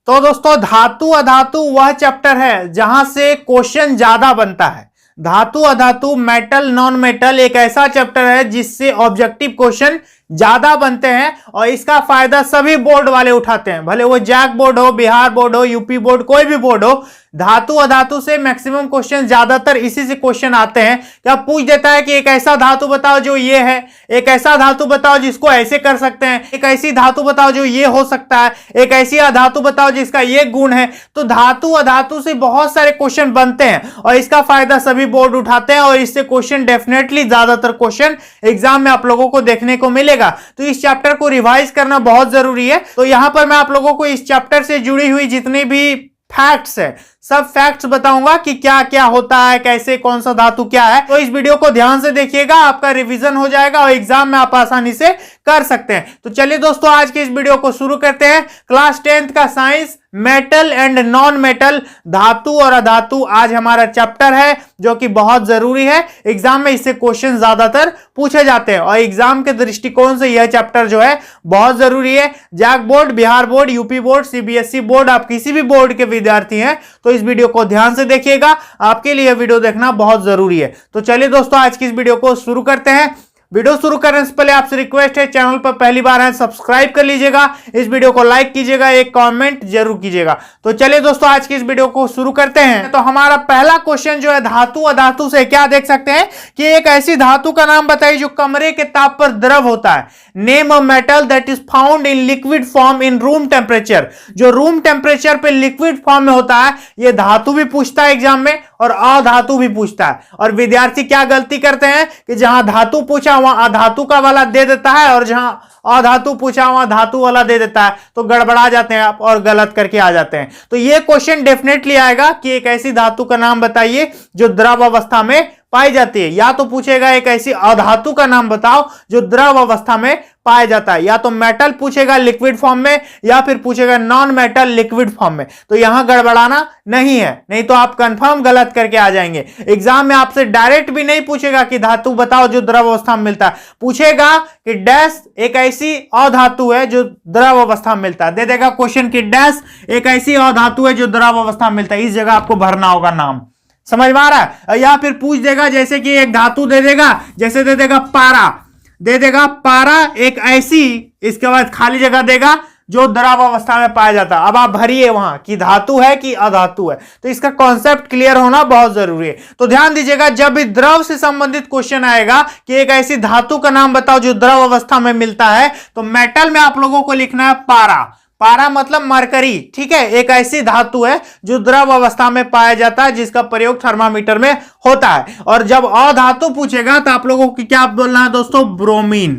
तो दोस्तों धातु अधातु वह चैप्टर है जहां से क्वेश्चन ज्यादा बनता है। धातु अधातु मेटल नॉन मेटल एक ऐसा चैप्टर है जिससे ऑब्जेक्टिव क्वेश्चन ज्यादा बनते हैं और इसका फायदा सभी बोर्ड वाले उठाते हैं, भले वो जैक बोर्ड हो, बिहार बोर्ड हो, यूपी बोर्ड, कोई भी बोर्ड हो। धातु अधातु से मैक्सिमम क्वेश्चन ज्यादातर इसी से क्वेश्चन आते हैं। क्या पूछ देता है कि एक ऐसा धातु बताओ जो ये है, एक ऐसा धातु बताओ जिसको ऐसे कर सकते हैं, एक ऐसी धातु बताओ जो ये हो सकता है, एक ऐसी अधातु बताओ जिसका ये गुण है। तो धातु अधातु से बहुत सारे क्वेश्चन बनते हैं और इसका फायदा सभी बोर्ड उठाते हैं और इससे क्वेश्चन डेफिनेटली ज्यादातर क्वेश्चन एग्जाम में आप लोगों को देखने को मिलेगा। तो इस चैप्टर को रिवाइज करना बहुत जरूरी है। तो यहां पर मैं आप लोगों को इस चैप्टर से जुड़ी हुई जितनी भी फैक्ट्स है सब फैक्ट्स बताऊंगा कि क्या क्या होता है, कैसे, कौन सा धातु क्या है। तो इस वीडियो को ध्यान से देखिएगा, आपका रिवीजन हो जाएगा और एग्जाम में आप आसानी से कर सकते हैं। तो चलिए दोस्तों आज के इस वीडियो को शुरू करते हैं। क्लास 10th का science metal and non metal धातु और अधातु आज हमारा चैप्टर है जो कि बहुत जरूरी है। एग्जाम में इससे क्वेश्चन ज्यादातर पूछे जाते हैं और एग्जाम के दृष्टिकोण से यह चैप्टर जो है बहुत जरूरी है। JAC board, Bihar board, UP board, CBSE board, आप किसी भी बोर्ड के विद्यार्थी हैं तो इस वीडियो को ध्यान से देखिएगा, आपके लिए वीडियो देखना बहुत जरूरी है। तो चलिए दोस्तों आज की इस वीडियो को शुरू करते हैं। वीडियो शुरू करने से पहले आपसे रिक्वेस्ट है, चैनल पर पहली बार है सब्सक्राइब कर लीजिएगा, इस वीडियो को लाइक कीजिएगा, एक कमेंट जरूर कीजिएगा। तो चलिए दोस्तों आज की इस वीडियो को शुरू करते हैं। तो हमारा पहला क्वेश्चन जो है धातु अधातु से क्या देख सकते हैं कि एक ऐसी धातु का नाम बताइए जो कमरे के ताप पर द्रव होता है। Name a metal that is found in liquid form in room temperature. जो रूम टेम्परेचर पे लिक्विड फॉर्म में होता है यह धातु भी पूछता है एग्जाम में और अधातु भी पूछता है। और विद्यार्थी क्या गलती करते हैं कि जहां धातु पूछा वहां अधातु का वाला दे देता है और जहां अधातु पूछा वहां धातु वाला दे देता है, तो गड़बड़ा जाते हैं आप और गलत करके आ जाते हैं। तो ये क्वेश्चन डेफिनेटली आएगा कि एक ऐसी धातु का नाम बताइए जो द्रव अवस्था में पाई जाती है। या तो पूछेगा एक ऐसी अधातु का नाम बताओ जो द्रव अवस्था में पाया जाता है, या तो मेटल पूछेगा लिक्विड फॉर्म में या फिर पूछेगा नॉन मेटल लिक्विड फॉर्म में। तो यहां गड़बड़ाना नहीं है, नहीं तो आप कंफर्म गलत करके आ जाएंगे। एग्जाम में आपसे डायरेक्ट भी नहीं पूछेगा कि धातु बताओ जो द्रव अवस्था में मिलता है, पूछेगा कि डैश एक ऐसी अधातु है जो द्रव अवस्था में मिलता है। दे देगा क्वेश्चन की डैश एक ऐसी अधातु है जो द्रव अवस्था में मिलता है, इस जगह आपको भरना होगा नाम। समझ में आ रहा है? या फिर पूछ देगा जैसे कि एक धातु दे देगा, जैसे दे देगा पारा, दे देगा पारा एक ऐसी, इसके बाद खाली जगह देगा जो द्रव अवस्था में पाया जाता है। अब आप भरिए वहां कि धातु है कि अधातु है। तो इसका कॉन्सेप्ट क्लियर होना बहुत जरूरी है। तो ध्यान दीजिएगा जब भी द्रव से संबंधित क्वेश्चन आएगा कि एक ऐसी धातु का नाम बताओ जो द्रव अवस्था में मिलता है, तो मेटल में आप लोगों को लिखना है पारा। पारा मतलब मरकरी, ठीक है। एक ऐसी धातु है जो द्रव अवस्था में पाया जाता है जिसका प्रयोग थर्मामीटर में होता है। और जब अधातु पूछेगा तो आप लोगों को क्या बोलना है दोस्तों? ब्रोमीन,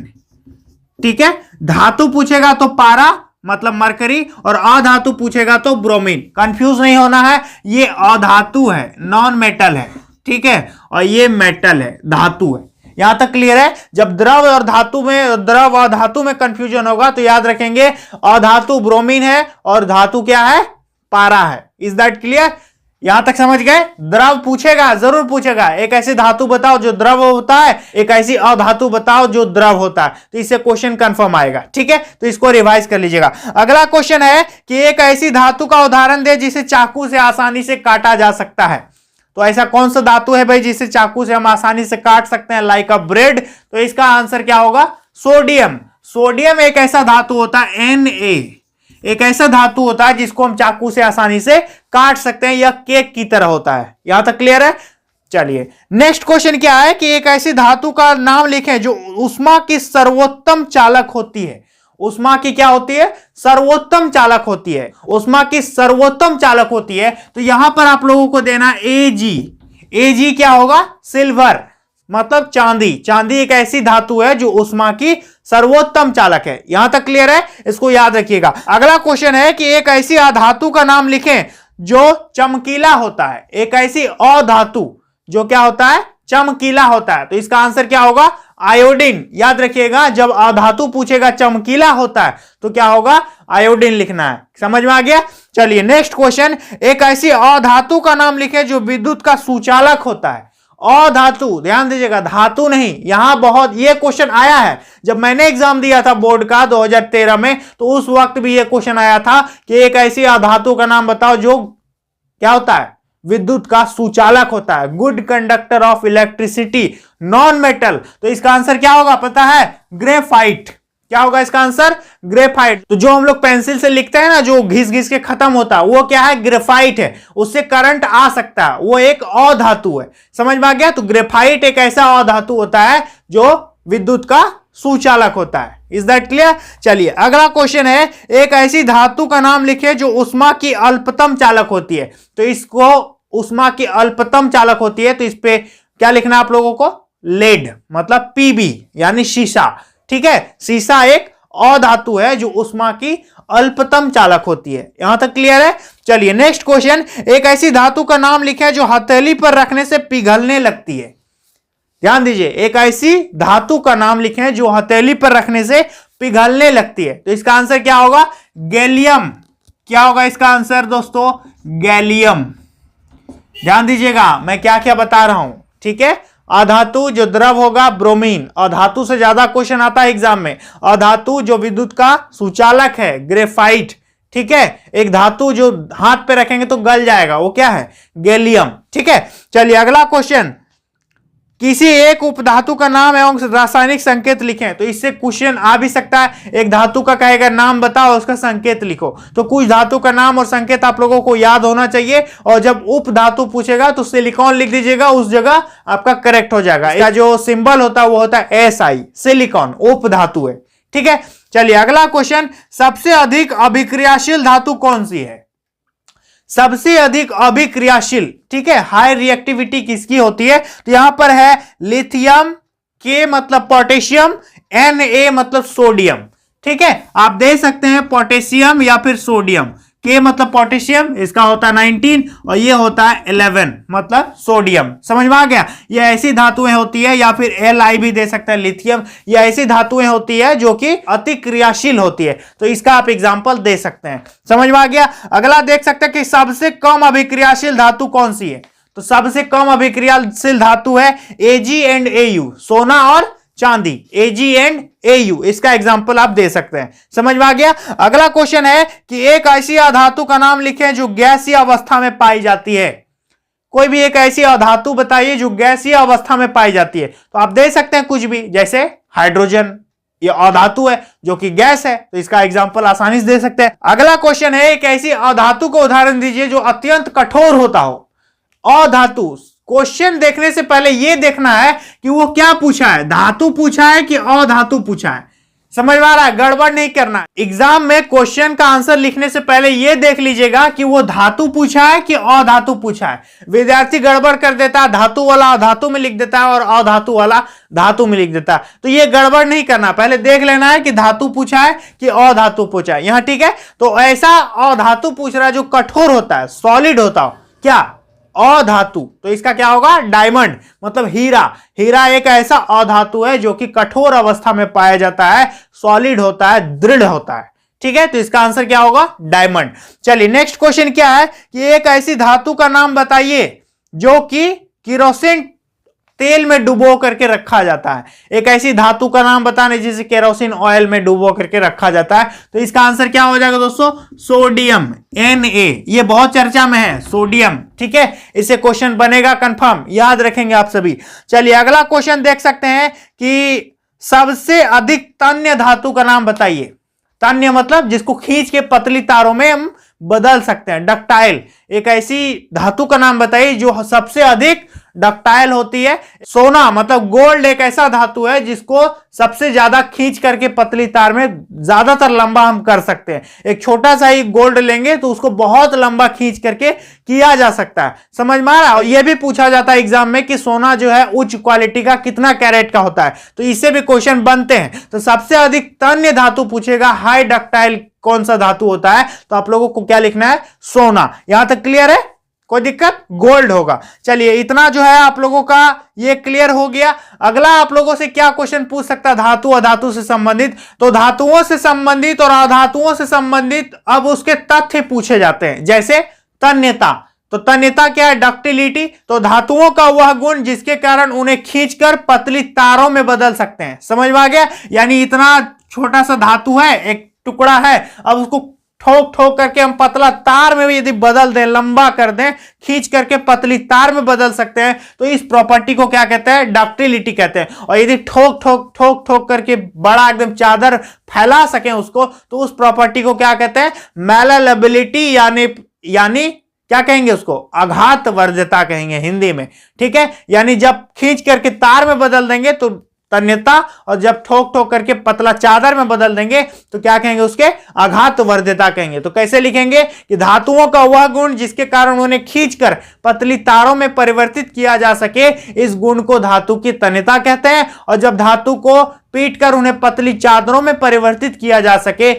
ठीक है। धातु पूछेगा तो पारा मतलब मरकरी और अधातु पूछेगा तो ब्रोमीन। कंफ्यूज नहीं होना है, ये अधातु है, नॉन मेटल है, ठीक है, और ये मेटल है, धातु है। यहां तक क्लियर है? जब द्रव और धातु में, द्रव और धातु में कंफ्यूजन होगा तो याद रखेंगे अधातु ब्रोमीन है और धातु क्या है? पारा है। Is that clear? यहां तक समझ गए? द्रव पूछेगा, जरूर पूछेगा एक ऐसी धातु बताओ जो द्रव होता है, एक ऐसी अधातु बताओ जो द्रव होता है, तो इससे क्वेश्चन कंफर्म आएगा, ठीक है। तो इसको रिवाइज कर लीजिएगा। अगला क्वेश्चन है कि एक ऐसी धातु का उदाहरण दे जिसे चाकू से आसानी से काटा जा सकता है। तो ऐसा कौन सा धातु है भाई जिसे चाकू से हम आसानी से काट सकते हैं, लाइक अ ब्रेड? तो इसका आंसर क्या होगा? सोडियम। सोडियम एक ऐसा धातु होता है, Na एक ऐसा धातु होता है जिसको हम चाकू से आसानी से काट सकते हैं, यह केक की तरह होता है। यहां तक क्लियर है? चलिए नेक्स्ट क्वेश्चन क्या है कि एक ऐसी धातु का नाम लिखें जो ऊष्मा की सर्वोत्तम चालक होती है। ऊष्मा की क्या होती है? सर्वोत्तम चालक होती है। ऊष्मा की सर्वोत्तम चालक होती है। तो यहां पर आप लोगों को देना Ag। Ag क्या होगा? सिल्वर मतलब चांदी। चांदी एक ऐसी धातु है जो ऊष्मा की सर्वोत्तम चालक है। यहां तक क्लियर है? इसको याद रखिएगा। अगला क्वेश्चन है कि एक ऐसी अधातु का नाम लिखें जो चमकीला होता है। एक ऐसी अधातु जो क्या होता है? चमकीला होता है। तो इसका आंसर क्या होगा? आयोडीन। याद रखिएगा जब अधातु पूछेगा चमकीला होता है तो क्या होगा? आयोडीन लिखना है। समझ में आ गया? चलिए नेक्स्ट क्वेश्चन, एक ऐसी अधातु का नाम लिखें जो विद्युत का सुचालक होता है। अधातु, ध्यान दीजिएगा, धातु नहीं। यहां बहुत ये क्वेश्चन आया है, जब मैंने एग्जाम दिया था बोर्ड का 2013 में, तो उस वक्त भी ये क्वेश्चन आया था कि एक ऐसी अधातु का नाम बताओ जो क्या होता है, विद्युत का सुचालक होता है, good conductor of electricity, non metal. तो इसका आंसर क्या होगा पता है, ग्रेफाइट। क्या होगा इसका आंसर, ग्रेफाइट। तो जो हम लोग पेंसिल से लिखते हैं ना, जो घिस घिस के खत्म होता है, वो क्या है, ग्रेफाइट है। उससे करंट आ सकता है, वो एक अधातु है। समझ में आ गया। तो ग्रेफाइट एक ऐसा अधातु होता है जो विद्युत का सुचालक होता है। Is that clear. चलिए अगला क्वेश्चन है, एक ऐसी धातु का नाम लिखे जो उष्मा की अल्पतम चालक होती है। तो इसको उष्मा की अल्पतम चालक होती है, तो इस पे क्या लिखना है आप लोगों को, लेड, मतलब पीबी यानी शीशा। ठीक है, शीशा एक अधातु है जो उष्मा की अल्पतम चालक होती है। यहां तक क्लियर है। चलिए नेक्स्ट क्वेश्चन, एक ऐसी धातु का नाम लिखे जो हथेली पर रखने से पिघलने लगती है। ध्यान दीजिए, एक ऐसी धातु का नाम लिखें जो हथेली पर रखने से पिघलने लगती है। तो इसका आंसर क्या होगा, गैलियम। क्या होगा इसका आंसर दोस्तों, गैलियम। ध्यान दीजिएगा मैं क्या क्या बता रहा हूं। ठीक है, अधातु जो द्रव होगा ब्रोमीन, अधातु से ज्यादा क्वेश्चन आता है एग्जाम में। अधातु जो विद्युत का सुचालक है, ग्रेफाइट। ठीक है, एक धातु जो हाथ पे रखेंगे तो गल जाएगा, वो क्या है, गैलियम। ठीक है, चलिए अगला क्वेश्चन, किसी एक उपधातु का नाम एवं रासायनिक संकेत लिखें। तो इससे क्वेश्चन आ भी सकता है, एक धातु का कहेगा नाम बताओ, उसका संकेत लिखो। तो कुछ धातु का नाम और संकेत आप लोगों को याद होना चाहिए, और जब उपधातु पूछेगा तो सिलिकॉन लिख दीजिएगा, उस जगह आपका करेक्ट हो जाएगा। इसका जो सिंबल होता है वो होता है SI, सिलिकॉन, उपधातु है। ठीक है, चलिए अगला क्वेश्चन, सबसे अधिक अभिक्रियाशील धातु कौन सी है। सबसे अधिक अभिक्रियाशील, ठीक है, हाई रिएक्टिविटी किसकी होती है। तो यहां पर है लिथियम, के मतलब पोटेशियम, Na मतलब सोडियम। ठीक है, आप दे सकते हैं पोटेशियम या फिर सोडियम। के मतलब पोटेशियम, इसका होता है 19 और ये होता है 11 मतलब सोडियम। समझ में आ गया। ये ऐसी धातुएं होती है, या फिर Li भी दे सकता है, लिथियम। ये ऐसी धातुएं होती है जो कि अति क्रियाशील होती है। तो इसका आप एग्जांपल दे सकते हैं। समझ में आ गया। अगला देख सकते हैं कि सबसे कम अभिक्रियाशील धातु कौन सी है। तो सबसे कम अभिक्रियाशील धातु है Ag एंड Au, सोना और चांदी, Ag एंड Au। इसका एग्जांपल आप दे सकते हैं। समझ में आ गया। अगला क्वेश्चन है कि एक ऐसी अधातु का नाम लिखें जो गैसीय अवस्था में पाई जाती है। कोई भी एक ऐसी अधातु बताइए जो गैसीय अवस्था में पाई जाती है। तो आप दे सकते हैं कुछ भी, जैसे हाइड्रोजन, ये अधातु है जो कि गैस है, तो इसका एग्जांपल आसानी से दे सकते हैं। अगला क्वेश्चन है, एक ऐसी अधातु का उदाहरण दीजिए जो अत्यंत कठोर होता हो। अधातु, क्वेश्चन देखने से पहले यह देखना है कि वो क्या पूछा है, धातु पूछा है कि अधातु पूछा है। समझ में आ रहा है, गड़बड़ नहीं करना। एग्जाम में क्वेश्चन का आंसर लिखने से पहले यह देख लीजिएगा कि वो धातु पूछा है कि अधातु पूछा है। विद्यार्थी गड़बड़ कर देता है, धातु वाला अधातु में लिख देता है और अधातु वाला धातु में लिख देता है। तो ये गड़बड़ नहीं करना, पहले देख लेना है कि धातु पूछा है कि अधातु पूछा है। यहां ठीक है, तो ऐसा अधातु पूछ रहा है जो कठोर होता है, सॉलिड होता हो, क्या, अधातु। तो इसका क्या होगा, डायमंड मतलब हीरा। हीरा एक ऐसा अधातु है जो कि कठोर अवस्था में पाया जाता है, सॉलिड होता है, दृढ़ होता है। ठीक है, तो इसका आंसर क्या होगा, डायमंड। चलिए नेक्स्ट क्वेश्चन क्या है कि एक ऐसी धातु का नाम बताइए जो कि केरोसिन तेल में डुबो करके रखा जाता है। एक ऐसी धातु का नाम बताने जिसे केरोसिन ऑयल में डुबो करके रखा जाता है। तो इसका आंसर क्या हो जाएगा दोस्तों, सोडियम, Na। ये बहुत चर्चा में है, सोडियम। ठीक है, इससे क्वेश्चन बनेगा कंफर्म, याद रखेंगे आप सभी। चलिए अगला क्वेश्चन देख सकते हैं कि सबसे अधिक तन्य धातु का नाम बताइए। तन्य मतलब जिसको खींच के पतली तारों में हम बदल सकते हैं, डक्टाइल। एक ऐसी धातु का नाम बताइए जो सबसे अधिक डक्टाइल होती है। सोना मतलब गोल्ड एक ऐसा धातु है जिसको सबसे ज्यादा खींच करके पतली तार में ज्यादातर लंबा हम कर सकते हैं। एक छोटा सा ही गोल्ड लेंगे तो उसको बहुत लंबा खींच करके किया जा सकता है। समझ में आ रहा है। यह भी पूछा जाता है एग्जाम में कि सोना जो है उच्च क्वालिटी का कितना कैरेट का होता है, तो इससे भी क्वेश्चन बनते हैं। तो सबसे अधिक तन्य धातु पूछेगा, हाई डक्टाइल कौन सा धातु होता है, तो आप लोगों को क्या लिखना है, सोना। यहां तक क्लियर है, कोई दिक्कत, गोल्ड होगा। चलिए इतना जो है आप लोगों का ये क्लियर हो गया। अगला आप लोगों से क्या क्वेश्चन पूछ सकता है, धातु अधातु से संबंधित। तो धातुओं से संबंधित और अधातुओं से संबंधित अब उसके तथ्य पूछे जाते हैं, जैसे तन्यता। तो तन्यता क्या है? डक्टिलिटी। तो धातुओं का वह गुण जिसके कारण उन्हें खींचकर पतली तारों में बदल सकते हैं। समझ में आ गया? यानी इतना छोटा सा धातु है, एक टुकड़ा है, अब उसको ठोक ठोक करके हम पतला तार में भी यदि बदल दें, लंबा कर दें, खींच करके पतली तार में बदल सकते हैं, तो इस प्रॉपर्टी को क्या कहते हैं? डक्टिलिटी कहते हैं। और यदि ठोक ठोक ठोक ठोक करके बड़ा एकदम चादर फैला सकें उसको, तो उस प्रॉपर्टी को क्या कहते हैं? मैलेबिलिटी, यानी क्या कहेंगे उसको? आघात वर्ध्यता कहेंगे हिंदी में। ठीक है, यानी जब खींच करके तार में बदल देंगे तो तन्यता, और जब ठोक ठोक करके पतला चादर में बदल देंगे तो क्या कहेंगे? उसके आघात वर्ध्यता कहेंगे। तो कैसे लिखेंगे कि धातुओं का वह गुण जिसके कारण उन्हें खींचकर पतली तारों में परिवर्तित किया जा सके, इस गुण को धातु की तन्यता कहते हैं। और जब धातु को पीटकर उन्हें पतली चादरों में परिवर्तित किया जा सके,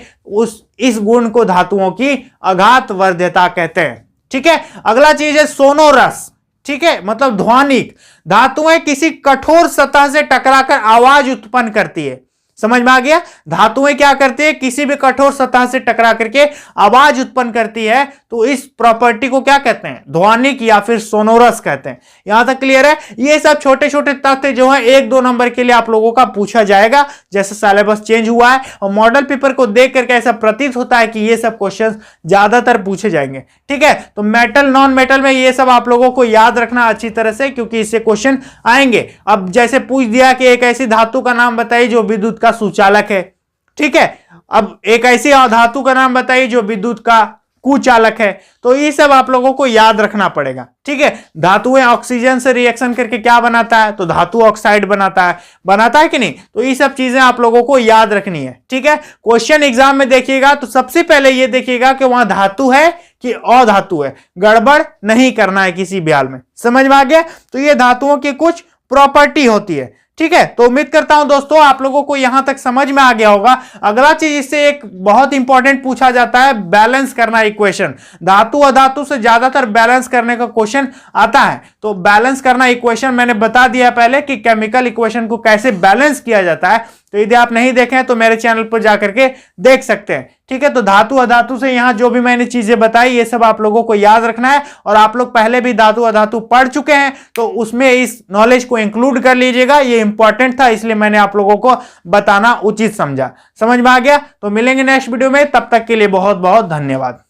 इस गुण को धातुओं की आघात वर्ध्यता कहते हैं। ठीक है, अगला चीज है सोनोरस। ठीक है, मतलब ध्वनिक। धातुएं किसी कठोर सतह से टकराकर आवाज उत्पन्न करती है। समझ में आ गया? धातुएं क्या करती है? किसी भी कठोर सतह से टकरा करके आवाज उत्पन्न करती है, तो इस प्रॉपर्टी को क्या कहते हैं? ध्वनिक या फिर सोनोरस कहते हैं। यहां तक क्लियर है? ये सब छोटे छोटे तथ्य जो है 1-2 नंबर के लिए आप लोगों का पूछा जाएगा, जैसे सिलेबस चेंज हुआ है और मॉडल पेपर को देख करके ऐसा प्रतीत होता है कि ये सब क्वेश्चन ज्यादातर पूछे जाएंगे। ठीक है, तो मेटल नॉन मेटल में ये सब आप लोगों को याद रखना अच्छी तरह से, क्योंकि इससे क्वेश्चन आएंगे। अब जैसे पूछ दिया कि एक ऐसी धातु का नाम बताइए जो विद्युत का सुचालक है। ठीक है, अब एक ऐसी धातु का नाम बताइए जो विद्युत का कुचालक है। तो ये सब आप लोगों को याद रखना पड़ेगा। ठीक है, धातुएं ऑक्सीजन से रिएक्शन करके क्या बनाता है? तो धातु ऑक्साइड बनाता है कि नहीं? तो ये सब चीजें आप लोगों को याद रखनी है। ठीक है, क्वेश्चन एग्जाम में देखिएगा तो सबसे पहले ये देखिएगा कि वहां धातु है कि अधातु है, गड़बड़ नहीं करना है किसी भी हाल में। समझ में आ गया? तो ये धातुओं की कुछ प्रॉपर्टी होती है। ठीक है, तो उम्मीद करता हूं दोस्तों आप लोगों को यहां तक समझ में आ गया होगा। अगला चीज इससे एक बहुत इंपॉर्टेंट पूछा जाता है, बैलेंस करना इक्वेशन। धातु अधातु से ज्यादातर बैलेंस करने का क्वेश्चन आता है। तो बैलेंस करना इक्वेशन मैंने बता दिया पहले कि केमिकल इक्वेशन को कैसे बैलेंस किया जाता है। तो यदि आप नहीं देखें तो मेरे चैनल पर जाकर के देख सकते हैं। ठीक है, तो धातु अधातु से यहां जो भी मैंने चीजें बताई ये सब आप लोगों को याद रखना है। और आप लोग पहले भी धातु अधातु पढ़ चुके हैं, तो उसमें इस नॉलेज को इंक्लूड कर लीजिएगा। ये इंपॉर्टेंट था, इसलिए मैंने आप लोगों को बताना उचित समझा। समझ में आ गया? तो मिलेंगे नेक्स्ट वीडियो में, तब तक के लिए बहुत बहुत धन्यवाद।